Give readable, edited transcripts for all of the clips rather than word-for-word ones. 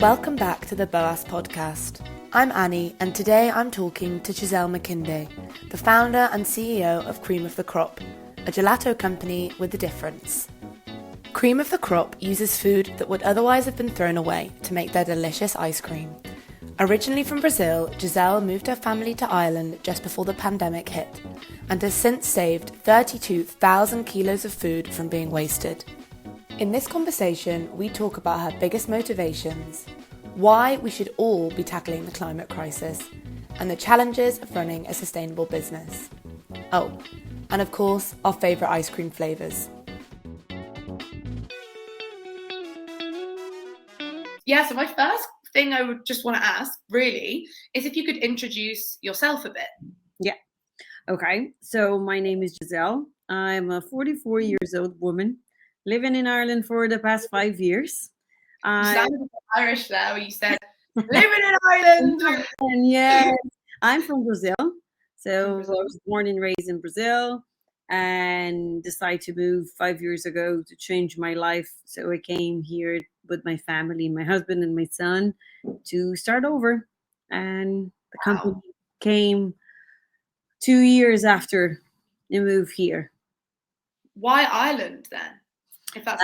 Welcome back to the Boas podcast. I'm Annie, and today I'm talking to Giselle Makinde, the founder and CEO of Cream of the Crop, a gelato company with a difference. Cream of the Crop uses food that would otherwise have been thrown away to make their delicious ice cream. Originally from Brazil, Giselle moved her family to Ireland just before the pandemic hit, and has since saved 32,000 kilos of food from being wasted. In this conversation, we talk about her biggest motivations, why we should all be tackling the climate crisis, and the challenges of running a sustainable business. Oh, and of course, our favourite ice cream flavours. Yeah, so my first thing I would just want to ask, really, is if you could introduce yourself a bit. Yeah. Okay. So my name is Giselle. I'm a 44 years old woman living in Ireland for the past 5 years. You sounded a bit Irish there, where you said, living in Ireland. And yes, I'm from Brazil. So I was born and raised in Brazil and decided to move 5 years ago to change my life. So I came here with my family, my husband and my son, to start over. And the company came 2 years after the move here. Why Ireland then? If that's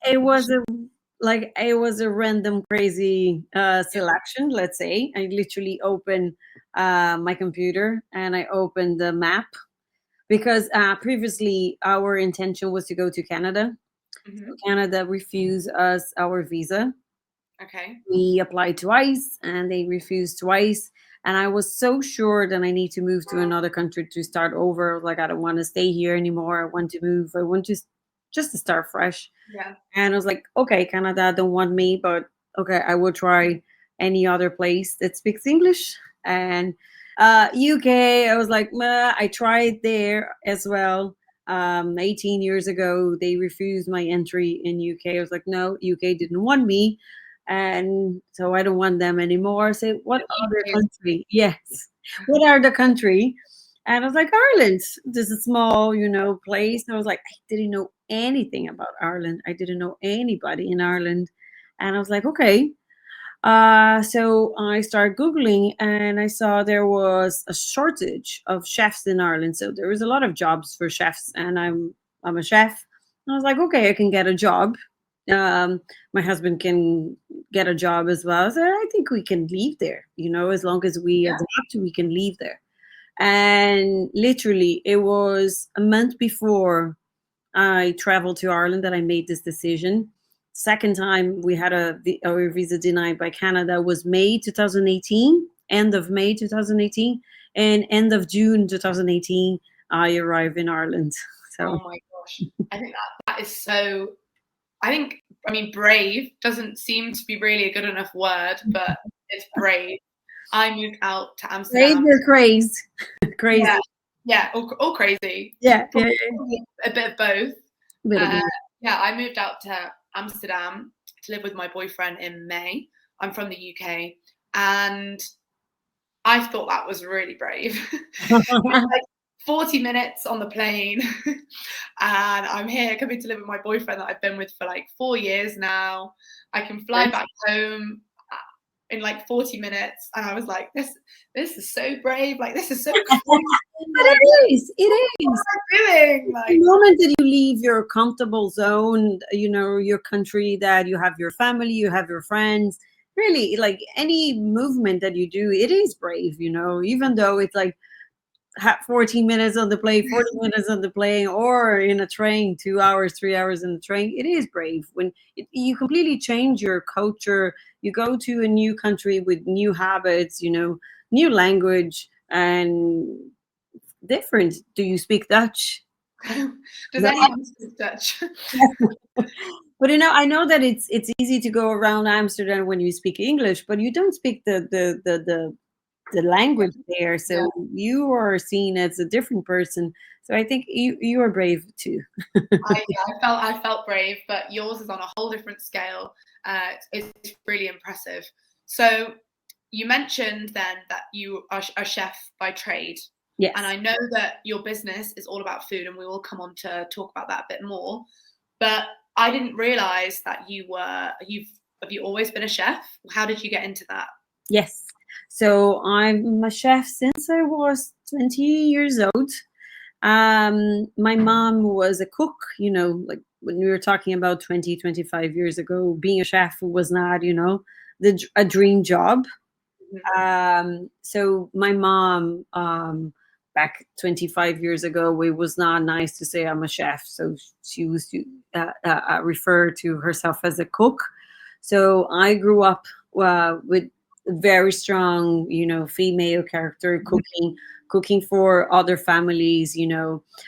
it was a random crazy selection, let's say. I literally opened my computer and I opened the map because previously our intention was to go to Canada. Mm-hmm. So Canada refused us our visa. Okay. We applied twice and they refused twice. And I was so sure that I need to move to another country to start over. I was like, I don't want to stay here anymore. I want to move. I want to just to start fresh. Yeah. And I was like, okay, Canada don't want me, but okay, I will try any other place that speaks English. And UK, I was like, I tried there as well. 18 years ago, they refused my entry in UK. I was like, no, UK didn't want me. And so I don't want them anymore. I said, what other country? Yes. What are the country? And I was like, Ireland. This is a small, place. And I was like, I didn't know anything about Ireland. I didn't know anybody in Ireland. And I was like, okay. So I started Googling and I saw there was a shortage of chefs in Ireland. So there was a lot of jobs for chefs and I'm a chef. And I was like, okay, I can get a job. My husband can get a job as well. So I think we can leave there, as long as we adapt, we can leave there. And literally, it was a month before I traveled to Ireland that I made this decision. Second time we had our visa denied by Canada was May 2018, end of May 2018, and end of June 2018, I arrived in Ireland. So. Oh my gosh. I think that is so... brave doesn't seem to be really a good enough word, but it's brave. I moved out to Amsterdam. Brave or crazy? Crazy. Yeah, all crazy. Yeah. A bit of both. Yeah, I moved out to Amsterdam to live with my boyfriend in May. I'm from the UK, and I thought that was really brave. Like 40 minutes on the plane, and I'm here coming to live with my boyfriend that I've been with for like 4 years now. I can fly back home in like 40 minutes, and I was like, this is so brave. Like, this is so cool. But it is. What am I doing? Like, the moment that you leave your comfortable zone, your country, that you have your family, you have your friends, really, like any movement that you do, it is brave, even though it's like 14 minutes on the plane, 40 minutes on the plane, or in a train, 2 hours, 3 hours in the train. It is brave when you completely change your culture. You go to a new country with new habits, new language, and different. Do you speak Dutch? Does anyone speak Dutch? But I know that it's easy to go around Amsterdam when you speak English, but you don't speak the language there, so you are seen as a different person. So I think you are brave too. I felt brave, but yours is on a whole different scale. It's really impressive. So you mentioned then that you are a chef by trade. Yes. And I know that your business is all about food, and we will come on to talk about that a bit more. But I didn't realize that you've have you always been a chef? How did you get into that? Yes. So I'm a chef since I was 20 years old. My mom was a cook, like when we were talking about 20, 25 years ago, being a chef was not, a dream job. So my mom, back 25 years ago, it was not nice to say I'm a chef. So she used to refer to herself as a cook. So I grew up with very strong, female character cooking for other families.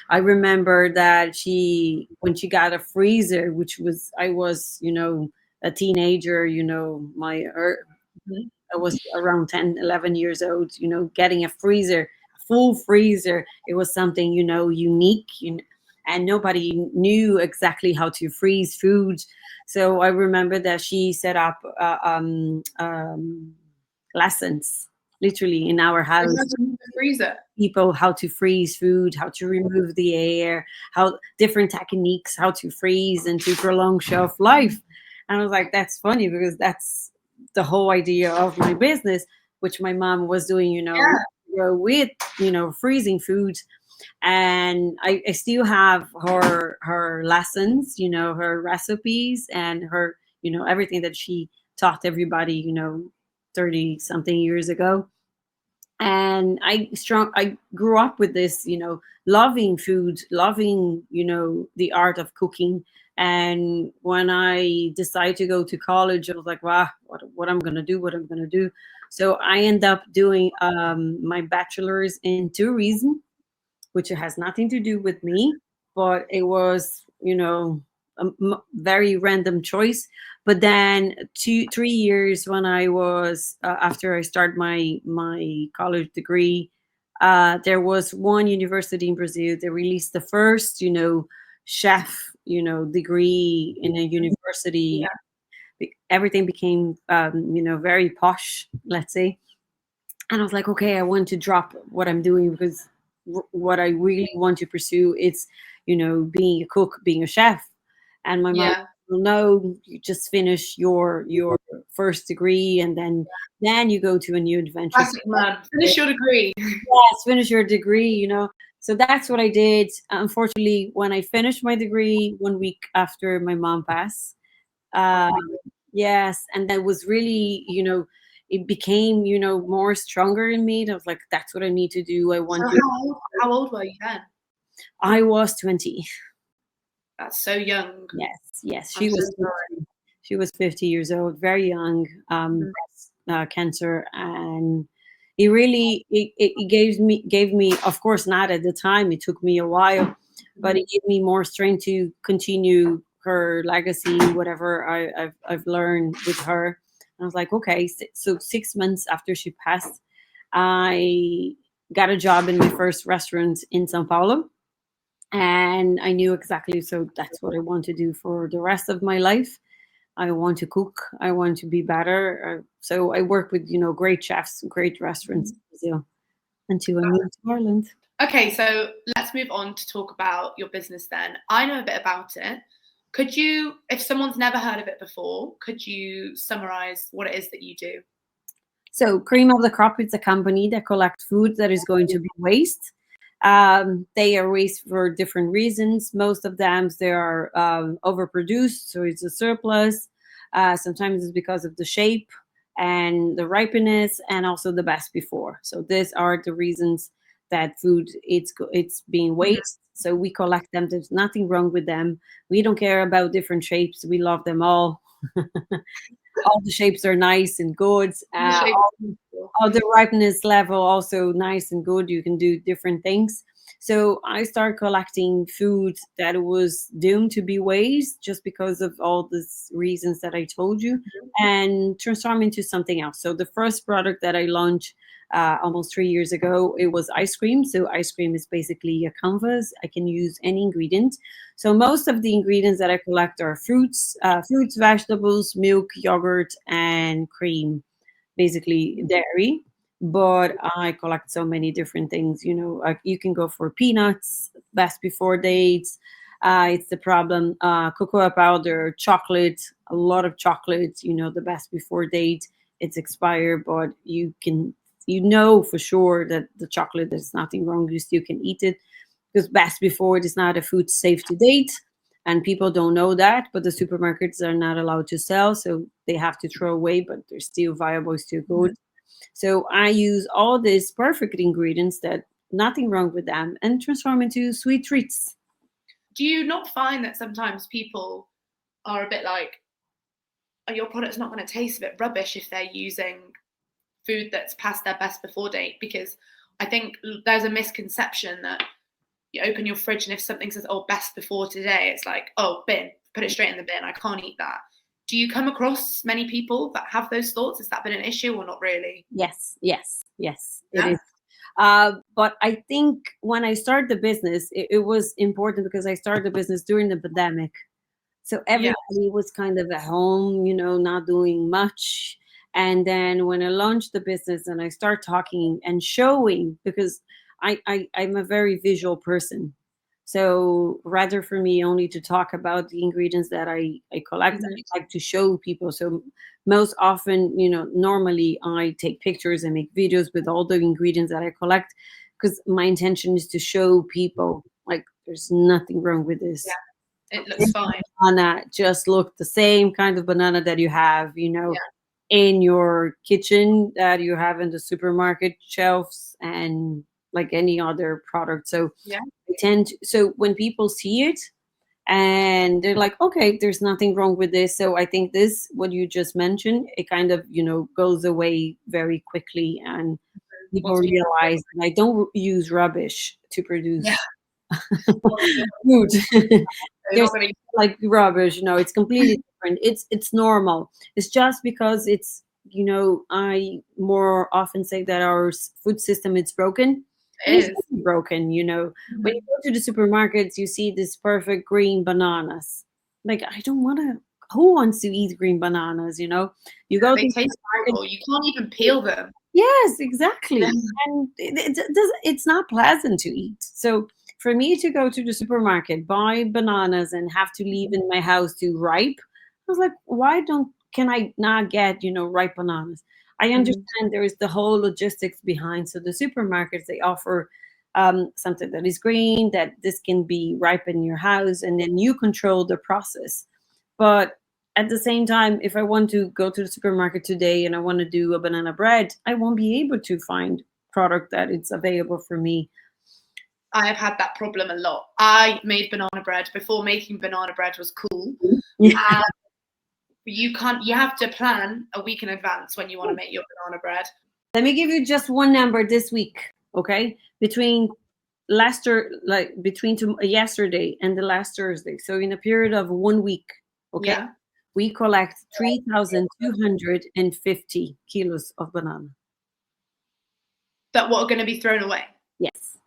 I remember that when she got a freezer, I was, a teenager, I was around 10, 11 years old, getting a freezer, a full freezer. It was something, unique, and nobody knew exactly how to freeze food. So I remember that she set up lessons literally in our house. Freezer. People how to freeze food, how to remove the air, how different techniques, how to freeze and to prolong shelf life. And I was like, that's funny because that's the whole idea of my business, which my mom was doing, with, freezing food. And I still have her lessons, her recipes and her, everything that she taught everybody, 30 something years ago. And I grew up with this, loving food, loving, the art of cooking. And when I decided to go to college, I was like, wow, what I'm gonna do. So I end up doing my bachelor's in tourism, which has nothing to do with me, but it was, a very random choice. But then 3 years when I was after I started my college degree, there was one university in Brazil that released the first, chef, degree in a university. Everything became, very posh, let's say. And I was like, okay, I want to drop what I'm doing because what I really want to pursue is, being a cook, being a chef. And my mom, Yeah. well, no, you just finish your first degree and then you go to a new adventure. Classic man. Finish your degree. Yes, finish your degree. So that's what I did. Unfortunately, when I finished my degree 1 week after my mom passed, yes, and that was really, it became, more stronger in me. I was like, that's what I need to do. I want So to. how old were you then? I was 20. That's so young. Yes. I'm She so was sorry. 50. She was 50 years old, very young, breast cancer, and it gave me, of course, not at the time. It took me a while, but it gave me more strength to continue her legacy, whatever I've learned with her. And I was like, okay, so 6 months after she passed, I got a job in my first restaurant in Sao Paulo. And I knew exactly, so that's what I want to do for the rest of my life. I want to cook. I want to be better. So I work with, great chefs, great restaurants in Brazil until I moved to Ireland. Okay, so let's move on to talk about your business then. I know a bit about it. Could you, if someone's never heard of it before, could you summarize what it is that you do? So Cream of the Crop is a company that collects food that is going to be waste. They are waste for different reasons. Most of them, they are overproduced, so it's a surplus. Sometimes it's because of the shape and the ripeness and also the best before. So these are the reasons that food it's being waste. So we collect them. There's nothing wrong with them. We don't care about different shapes. We love them all. All the shapes are nice and good. All the ripeness level also nice and good. You can do different things. So I started collecting food that was doomed to be waste just because of all these reasons that I told you, and transform into something else. So the first product that I launched almost 3 years ago, it was ice cream. So ice cream is basically a canvas. I can use any ingredient. So most of the ingredients that I collect are fruits, vegetables, milk, yogurt, and cream, basically dairy. But I collect so many different things. Like you can go for peanuts, best before dates, It's the problem. Cocoa powder, chocolate, a lot of chocolate. The best before date, it's expired, but you know for sure that the chocolate, there's nothing wrong. You still can eat it because best before it is not a food safe to date, and people don't know that. But the supermarkets are not allowed to sell, so they have to throw away. But they're still viable, still good. So I use all these perfect ingredients that nothing wrong with them and transform into sweet treats. Do you not find that sometimes people are a bit like, oh, your product's not going to taste a bit rubbish if they're using food that's past their best before date? Because I think there's a misconception that you open your fridge and if something says, oh, best before today, it's like, oh, bin, put it straight in the bin. I can't eat that. Do you come across many people that have those thoughts? Has that been an issue or not really? Yes, it Yeah. is. But I think when I started the business, it was important because I started the business during the pandemic. So everybody was kind of at home, not doing much. And then when I launched the business and I start talking and showing, because I'm a very visual person. So rather for me only to talk about the ingredients that I collect, I like to show people. So most often, normally I take pictures and make videos with all the ingredients that I collect because my intention is to show people like there's nothing wrong with this. Yeah, it looks fine. Banana just look the same kind of banana that you have, in your kitchen, that you have in the supermarket shelves, and like any other product. So so when people see it and they're like, okay, there's nothing wrong with this. So I think this, what you just mentioned, it kind of, goes away very quickly, and people realize that I don't use rubbish to produce food. There's like rubbish, it's completely different. It's normal. It's just because it's, I more often say that our food system is broken. It's really broken. When you go to the supermarkets, you see this perfect green bananas. Like, I don't want to. Who wants to eat green bananas? You go they to taste horrible. You can't even peel them. Yes, exactly. And it's not pleasant to eat. So for me to go to the supermarket, buy bananas, and have to leave in my house to ripe, I was like, can I not get, ripe bananas? I understand there is the whole logistics behind. So the supermarkets, they offer something that is green, that this can be ripe in your house, and then you control the process. But at the same time, if I want to go to the supermarket today and I want to do a banana bread, I won't be able to find product that it's available for me. I have had that problem a lot. I made banana bread before making banana bread was cool. You have to plan a week in advance when you want to make your banana bread. Let me give you just one number this week, okay? Between yesterday and the last Thursday. So in a period of 1 week, okay? Yeah. We collect 3,250 kilos of banana. That what are going to be thrown away? Yes.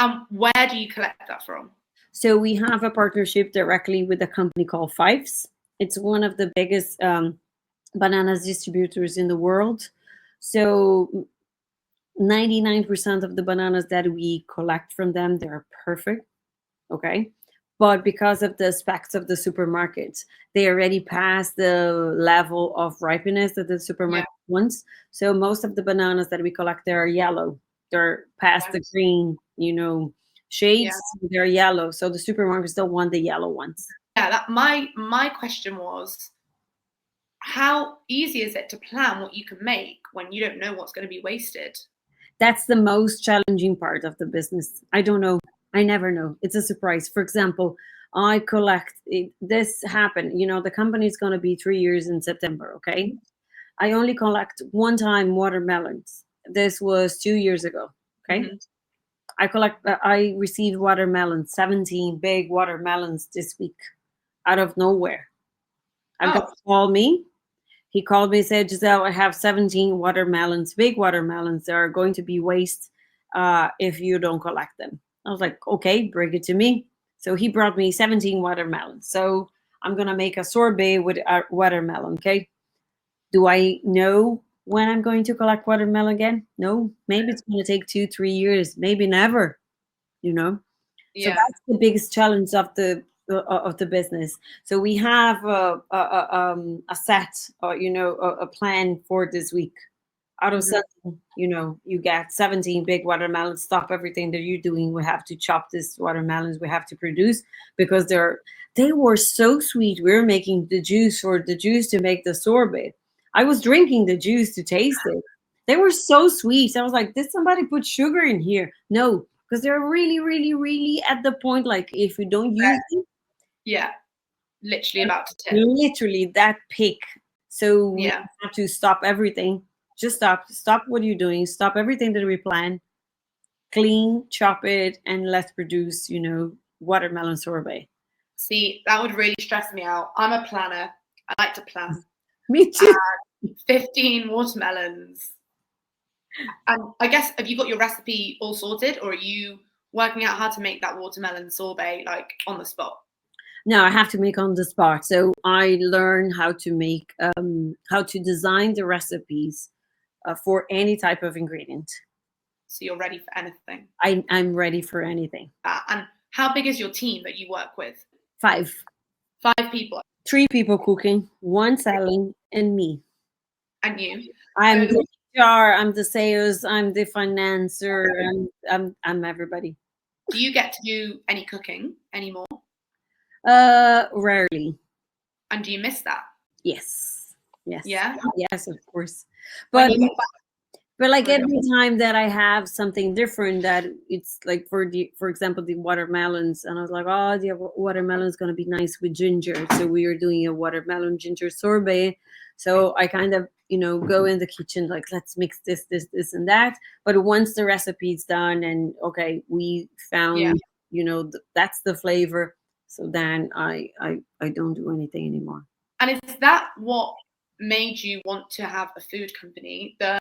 And where do you collect that from? So we have a partnership directly with a company called Fives. It's one of the biggest bananas distributors in the world. So 99% of the bananas that we collect from them, they're perfect, okay? But because of the specs of the supermarkets, they already passed the level of ripeness that the supermarket wants. So most of the bananas that we collect, they are yellow. They're past the green, shades. They're yellow. So the supermarkets don't want the yellow ones. Yeah, my question was, how easy is it to plan what you can make when you don't know what's going to be wasted? That's the most challenging part of the business. I don't know. I never know. It's a surprise. For example, I collect this happened. The company is going to be 3 years in September. Okay. I only collect one time watermelons. This was 2 years ago. Okay. I received watermelons, 17 big watermelons this week out of nowhere. I got to call me. He called me and said, Giselle, I have 17 watermelons, big watermelons. They are going to be waste if you don't collect them. I was like, okay, bring it to me. So he brought me 17 watermelons. So I'm going to make a sorbet with a watermelon, okay? Do I know when I'm going to collect watermelon again? No, maybe it's going to take 2-3 years, maybe never, So Yeah. that's the biggest challenge of the business. So we have a set, or a plan for this week. Out of Mhm. sudden, you get 17 big watermelons. Stop everything that you're doing. We have to chop this watermelons. We have to produce because they were so sweet. We were making the juice to make the sorbet. I was drinking the juice to taste it. They were so sweet. I was like, did somebody put sugar in here? No, because they're really, really, really at the point. Like if you don't use it, Yeah. Literally about to tip. literally that pick. So we Yeah. have to stop everything. Just stop what you're doing. Stop everything that we plan. Clean, chop it, and let's produce, watermelon sorbet. See, that would really stress me out. I'm a planner. I like to plan. Me too. 15 watermelons. And I guess, have you got your recipe all sorted, or are you working out how to make that watermelon sorbet like on the spot? No, I have to make on the spot. So I learn how to design the recipes for any type of ingredient. So you're ready for anything. I'm ready for anything. And how big is your team that you work with? 5. 5 people. 3 people cooking, 1 selling, and me. And you? I'm So, the HR, I'm the sales, I'm the financer, I'm everybody. do you get to do any cooking anymore? Rarely. And do you miss that? Yes. Yeah. Yes, of course. When But you get back, but like Sorry, every time that I have something different, that it's like for example the watermelons, and I was like, oh, the watermelon is gonna be nice with ginger. So we are doing a watermelon ginger sorbet. So I kind of go in the kitchen like, let's mix this and that. But once the recipe's done and okay, we found yeah. that's the flavor. So then I don't do anything anymore. And is that what made you want to have a food company, the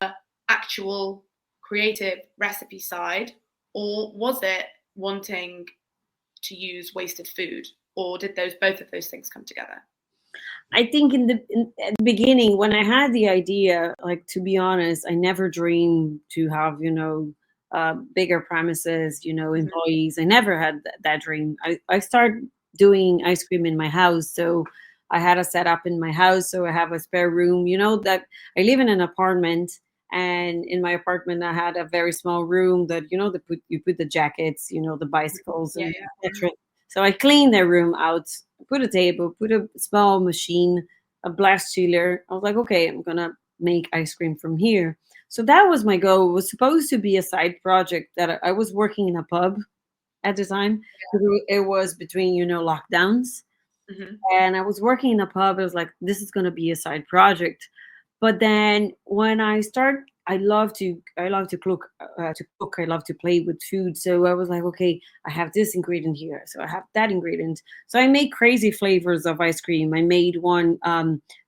actual creative recipe side, or was it wanting to use wasted food, or did both of those things come together? I think at the beginning when I had the idea, like to be honest, I never dreamed to have bigger premises, employees. I never had that dream. I started doing ice cream in my house, so I had a setup in my house, so I have a spare room. That I live in an apartment, and in my apartment I had a very small room that you put the jackets, the bicycles, Yeah, and yeah. etc. So I cleaned their room out, put a table, put a small machine, a blast chiller. I was like, okay, I'm gonna make ice cream from here. So that was my goal. It was supposed to be a side project that I was working in a pub at the time. It was between lockdowns, Mhm. and I was working in a pub. I was like, this is gonna be a side project. But then when I start, I love to cook. I love to play with food. So I was like, okay, I have this ingredient here, so I have that ingredient. So I make crazy flavors of ice cream. I made one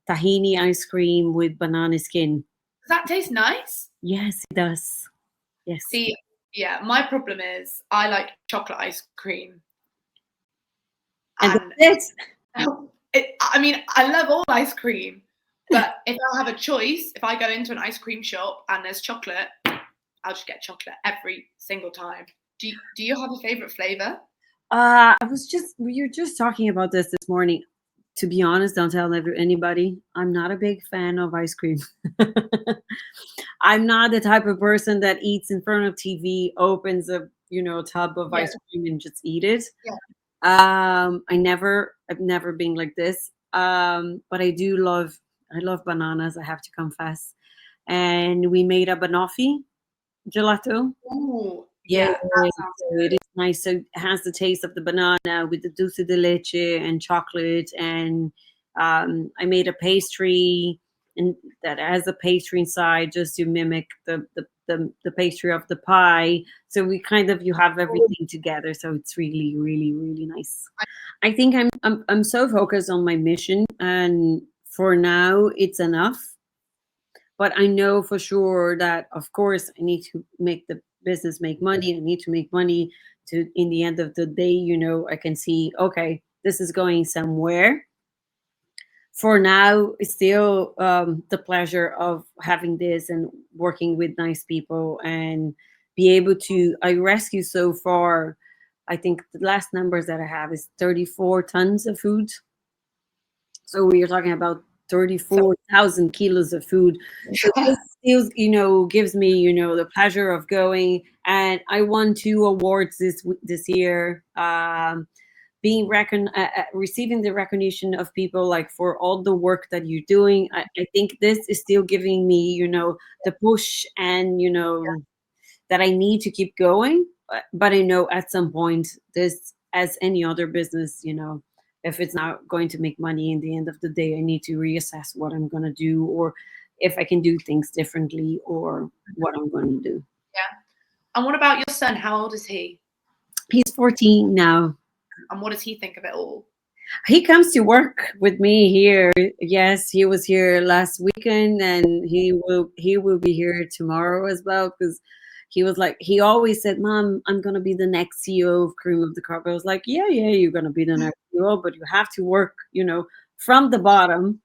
tahini ice cream with banana skin. Does that taste nice? Yes, it does. Yes. See, yeah, my problem is I like chocolate ice cream. And And that's I mean, I love all ice cream, but if I have a choice, if I go into an ice cream shop and there's chocolate, I'll just get chocolate every single time. Do you have a favorite flavor? we were just talking about this morning. To be honest, don't tell anybody. I'm not a big fan of ice cream. I'm not the type of person that eats in front of TV, opens a tub of Yeah, ice cream and just eat it. yeah. I've never been like this. But I love bananas. I have to confess. And we made a banoffee gelato. Ooh, Yeah, yeah, that sounds so it is nice. So it has the taste of the banana with the dulce de leche and chocolate. And I made a pastry, and that has a pastry inside just to mimic the pastry of the pie. So you have everything together. So it's really, really, really nice. I think I'm so focused on my mission, and for now it's enough. But I know for sure that of course I need to make the business make money. I need to make money to in the end of the day, I can see, okay, this is going somewhere. For now, it's still the pleasure of having this and working with nice people and be able to I rescue so far I think the last numbers that I have is 34 tons of food. So we are talking about So 34,000 kilos of food. So this still, gives me, the pleasure of going. And I won 2 awards this year. Receiving the recognition of people, like, for all the work that you're doing. I think this is still giving me, the push, and that I need to keep going. But I know at some point, this, as any other business, if it's not going to make money in the end of the day, I need to reassess what I'm going to do, or if I can do things differently, or what I'm going to do. yeah. And what about your son? How old is he? He's 14 now. And what does he think of it all? He comes to work with me here. Yes, he was here last weekend, and he will be here tomorrow as well, because he was like, he always said, "Mom, I'm gonna be the next CEO of Cream of the Crop." I was like, "Yeah, you're gonna be the next CEO, but you have to work, from the bottom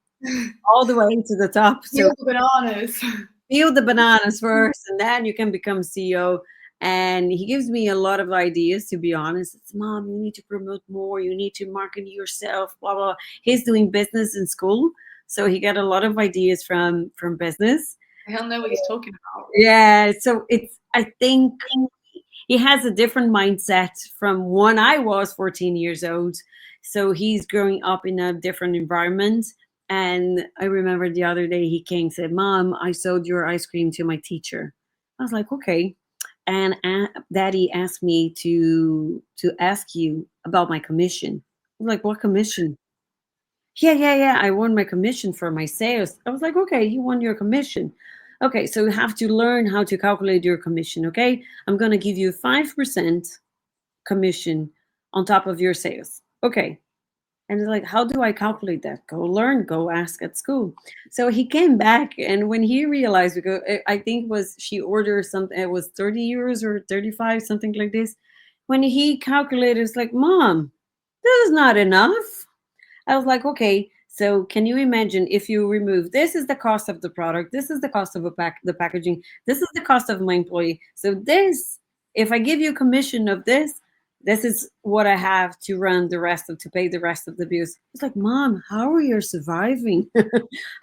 all the way to the top. So Peel the bananas. peel the bananas first, and then you can become CEO." And he gives me a lot of ideas, to be honest. It's, "Mom, you need to promote more, you need to market yourself, blah blah." He's doing business in school, so he got a lot of ideas from business. He'll know what he's talking about. Yeah, so I think he has a different mindset from when I was 14 years old. So he's growing up in a different environment. And I remember the other day he came and said, "Mom, I sold your ice cream to my teacher." I was like, "Okay." And Daddy asked me to ask you about my commission. I was like, "What commission?" Yeah. I won my commission for my sales. I was like, "Okay, you won your commission. Okay, so you have to learn how to calculate your commission. Okay, I'm going to give you 5% commission on top of your sales." Okay. And it's like, "How do I calculate that?" "Go learn, go ask at school." So he came back, and when he realized, because I think was she ordered something, it was 30 euros or 35, something like this. When he calculated, it's like, "Mom, this is not enough." I was like, "Okay, so can you imagine if you remove, this is the cost of the product, this is the cost of the packaging, this is the cost of my employee. So this, if I give you commission of this is what I have to to pay the rest of the bills." It's like, "Mom, how are you surviving?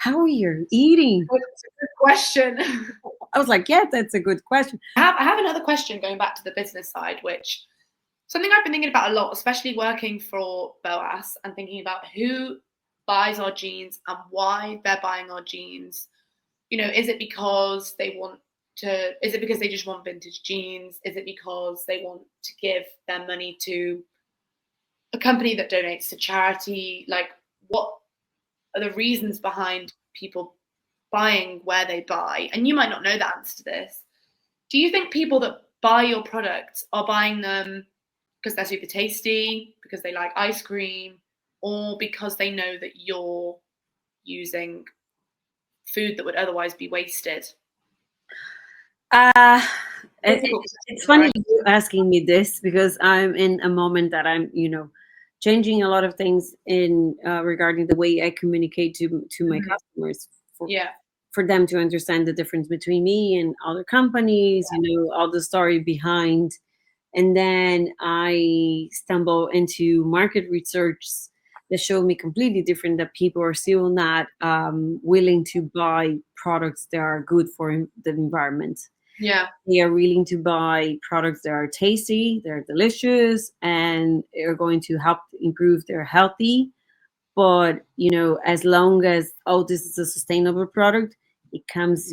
How are you eating?" It's a good question. I was like, "Yeah, that's a good question." I have another question going back to the business side, which something I've been thinking about a lot, especially working for Boas and thinking about who buys our jeans and why they're buying our jeans. Is it because is it because they just want vintage jeans? Is it because they want to give their money to a company that donates to charity? Like, what are the reasons behind people buying where they buy? And you might not know the answer to this. Do you think people that buy your products are buying them because they're super tasty, because they like ice cream, or because they know that you're using food that would otherwise be wasted? Uh, Difficult it's question, funny right? you asking me this, because I'm in a moment that I'm, changing a lot of things in regarding the way I communicate to my customers, for Yeah. for them to understand the difference between me and other companies, all the story behind. And then I stumble into market research that show me completely different, that people are still not willing to buy products that are good for the environment. Yeah. They are willing to buy products that are tasty, they're delicious, and are going to help improve their healthy. But as long as, oh, this is a sustainable product, it comes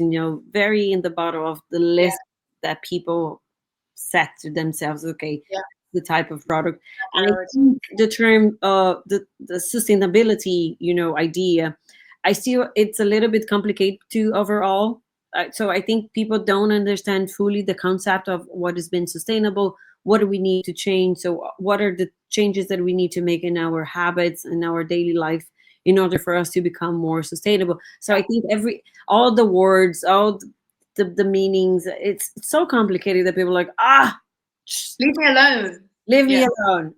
very in the bottom of the list that people set to themselves. Okay, Yeah. the type of product. And I think the term, the sustainability, idea, I still, it's a little bit complicated too overall. So I think people don't understand fully the concept of what has been sustainable. What do we need to change? So what are the changes that we need to make in our habits and our daily life in order for us to become more sustainable? So I think all the words, all the meanings, it's so complicated that people are like, Leave me alone. leave me alone,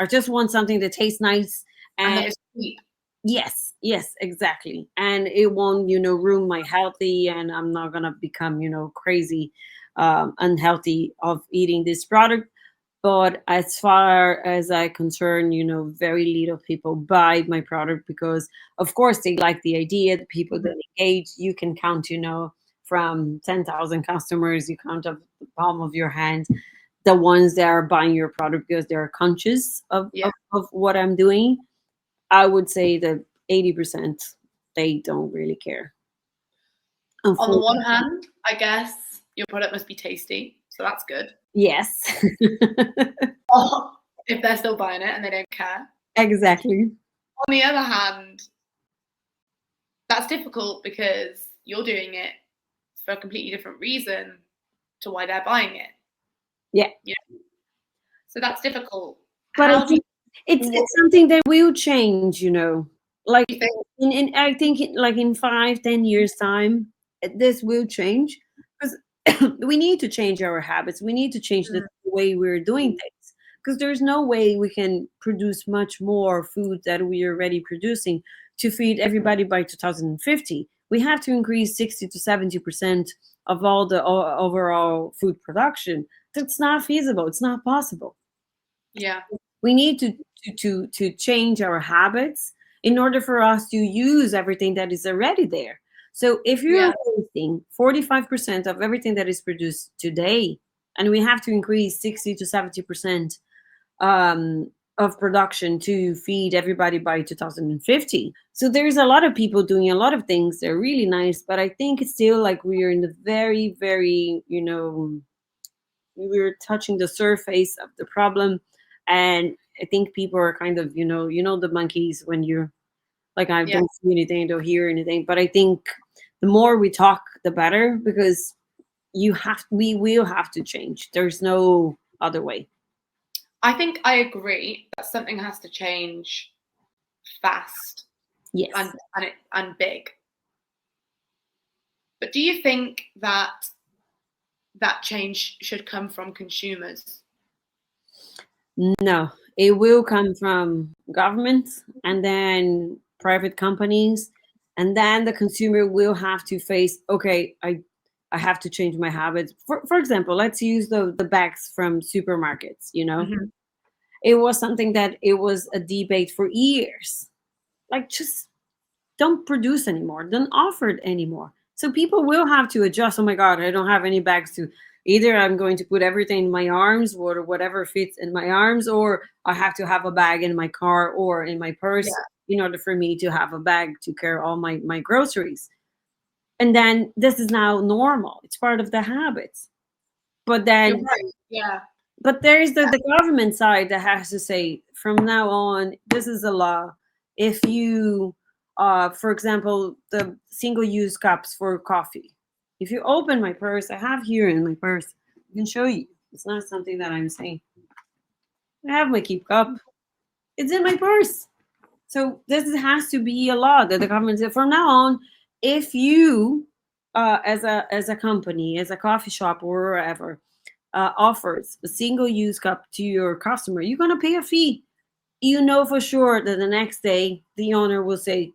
or just want something that tastes nice. And And that is cheap. yes, exactly. And it won't, ruin my healthy, and I'm not gonna become, crazy, unhealthy of eating this product. But as far as I concern, very little people buy my product because, of course, they like the idea. The people that engage, you can count, from 10,000 customers, you count of the palm of your hand, the ones that are buying your product because they're conscious of what I'm doing. I would say that 80% they don't really care. On the one hand, I guess your product must be tasty, so that's good. Yes. Or if they're still buying it and they don't care. Exactly. On the other hand, that's difficult because you're doing it for a completely different reason to why they're buying it. Yeah. So that's difficult. But it's something that will change, Like I think like in 5-10 years time, this will change because we need to change our habits. We need to change the way we're doing things because there's no way we can produce much more food that we are already producing to feed everybody by 2050. We have to increase 60 to 70% of all the overall food production. That's not feasible. It's not possible. Yeah. We need to change our habits in order for us to use everything that is already there. So if you're wasting 45% of everything that is produced today, and we have to increase 60 to 70% of production to feed everybody by 2050. So there's a lot of people doing a lot of things. They're really nice, but I think it's still like we are in the very, very, we're touching the surface of the problem. And I think people are kind of, the monkeys when you're like, I don't see anything, don't hear anything. But I think the more we talk, the better, because we will have to change. There's no other way. I think I agree that something has to change fast. Yes. And big. But do you think that change should come from consumers? No, it will come from governments and then private companies, and then the consumer will have to face, okay, I have to change my habits. For example, let's use the bags from supermarkets, It was something that it was a debate for years. Like, just don't produce anymore, don't offer it anymore. So people will have to adjust. Oh my God, I don't have any bags to either. I'm going to put everything in my arms or whatever fits in my arms, or I have to have a bag in my car or in my purse in order for me to have a bag to carry all my groceries. And then this is now normal. It's part of the habits. But then, you're right. Yeah. But there is the government side that has to say from now on, this is a law. If you, for example, the single-use cups for coffee. If you open my purse, I have here in my purse, I can show you. It's not something that I'm saying. I have my keep cup. It's in my purse. So this has to be a law that the government said from now on, if you, as a company, as a coffee shop or wherever, offers a single-use cup to your customer, you're going to pay a fee. You know for sure that the next day the owner will say,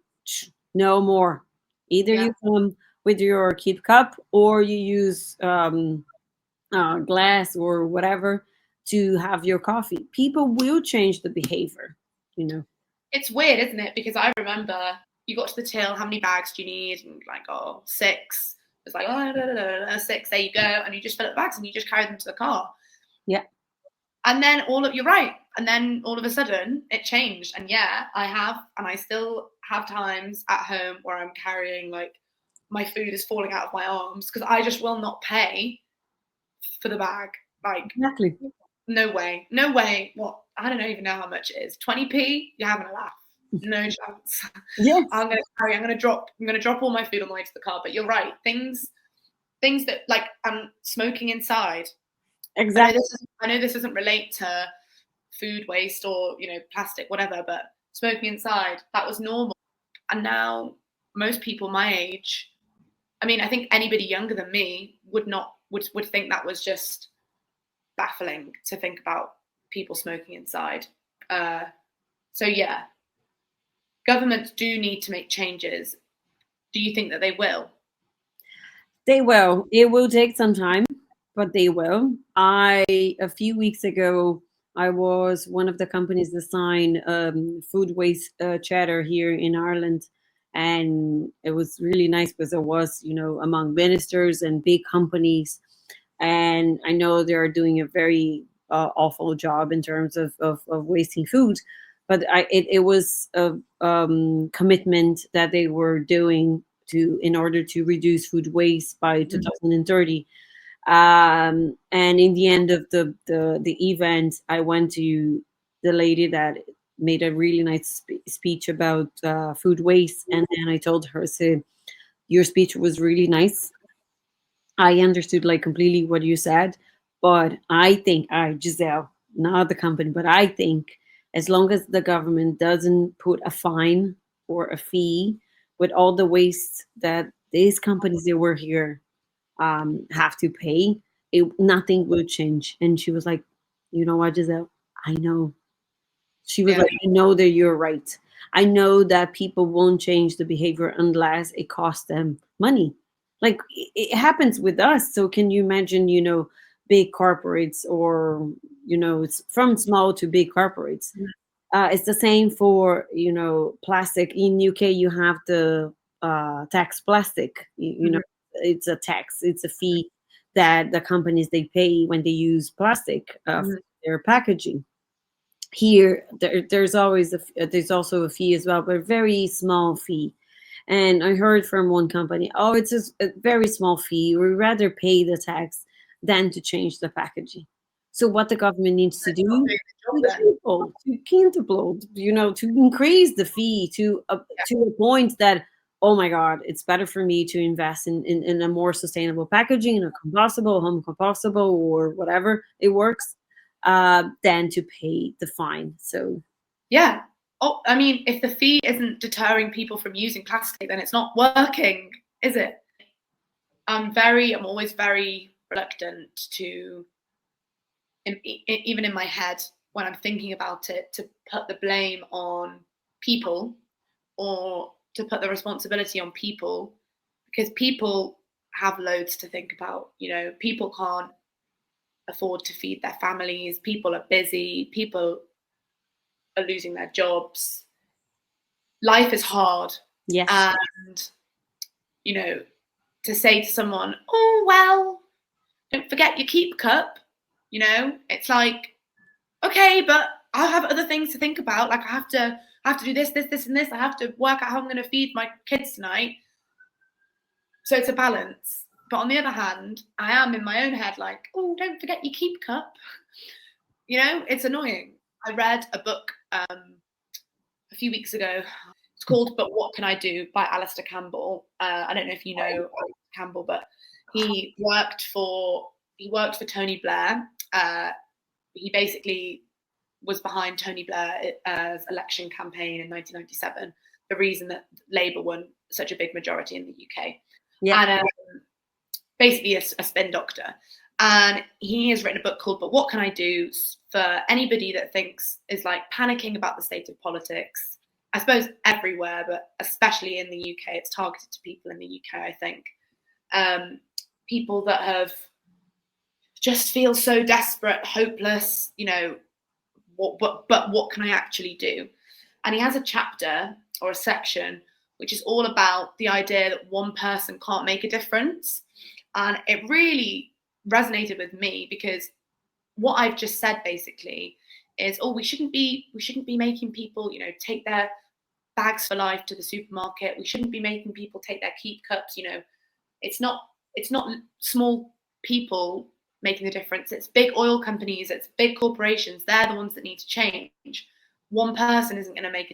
no more. Either you come with your keep cup or you use glass or whatever to have your coffee. People will change the behavior, It's weird, isn't it? Because I remember you got to the till, how many bags do you need? And like, 6. It's like, 6, there you go. And you just fill up the bags and you just carry them to the car. Yeah. And then you're right. And then all of a sudden it changed. And I still have times at home where I'm carrying, like, my food is falling out of my arms because I just will not pay for the bag. Like, exactly. No way. What? I don't even know how much it is. 20p? You're having a laugh. No chance. Yes. I'm gonna drop all my food on the way to the car. But you're right. Things that, like, I'm smoking inside. Exactly. I know this doesn't relate to food waste or, plastic, whatever, but smoking inside, that was normal. And now most people my age, I mean, I think anybody younger than me would think that was just baffling to think about people smoking inside. So yeah, governments do need to make changes. Do you think that they will? They will. It will take some time. but they will. A few weeks ago, I was one of the companies that signed food waste charter here in Ireland, and it was really nice because it was, among ministers and big companies, and I know they are doing a very awful job in terms of wasting food, but it was a commitment that they were doing in order to reduce food waste by 2030. And in the end of the event, I went to the lady that made a really nice speech about food waste, and then I told her, "Say, your speech was really nice. I understood like completely what you said, but I think Giselle, not the company, but I think as long as the government doesn't put a fine or a fee with all the waste that these companies that were here have to pay, nothing will change." And she was like, "You know what, Giselle? I know." She was Yeah. like, "I know that you're right. I know that people won't change the behavior unless it costs them money. Like it happens with us. So can you imagine, big corporates, or, it's from small to big corporates. It's the same for, plastic. In UK, you have the tax plastic. It's a tax. It's a fee that the companies they pay when they use plastic for their packaging. Here, there's also a fee as well, but a very small fee. And I heard from one company, "Oh, it's a very small fee. We rather pay the tax than to change the packaging." So what the government needs to do, to quintuple, to increase the fee to a point that, oh my God, it's better for me to invest in a more sustainable packaging, in a compostable, home compostable, or whatever it works, than to pay the fine. So Yeah. Oh, I mean, if the fee isn't deterring people from using plastic, then it's not working, is it? I'm always very reluctant to, even in my head, when I'm thinking about it, to put the blame on people or to put the responsibility on people, because people have loads to think about. People can't afford to feed their families. People are busy. People are losing their jobs. Life is hard. yes, And, to say to someone, "Oh, well, don't forget your keep cup," it's like, okay, but I have other things to think about. Like I have to do this, and this. I have to work out how I'm going to feed my kids tonight. So it's a balance. But on the other hand, I am in my own head like, "Oh, don't forget your keep cup." It's annoying. I read a book a few weeks ago. It's called "But What Can I Do" by Alistair Campbell. I don't know if you know Campbell, but he worked for Tony Blair. He basically was behind Tony Blair's election campaign in 1997. The reason that Labour won such a big majority in the UK. yeah, And basically a spin doctor. And he has written a book called "But What Can I Do?" for anybody that is like panicking about the state of politics. I suppose everywhere, but especially in the UK. It's targeted to people in the UK, I think. People that have just feel so desperate, hopeless, but what can I actually do? And he has a chapter or a section which is all about the idea that one person can't make a difference. And it really resonated with me, because what I've just said basically is, we shouldn't be making people, take their bags for life to the supermarket. We shouldn't be making people take their keep cups. It's not small people making the difference. It's big oil companies, it's big corporations. They're the ones that need to change. One person isn't going to make a difference.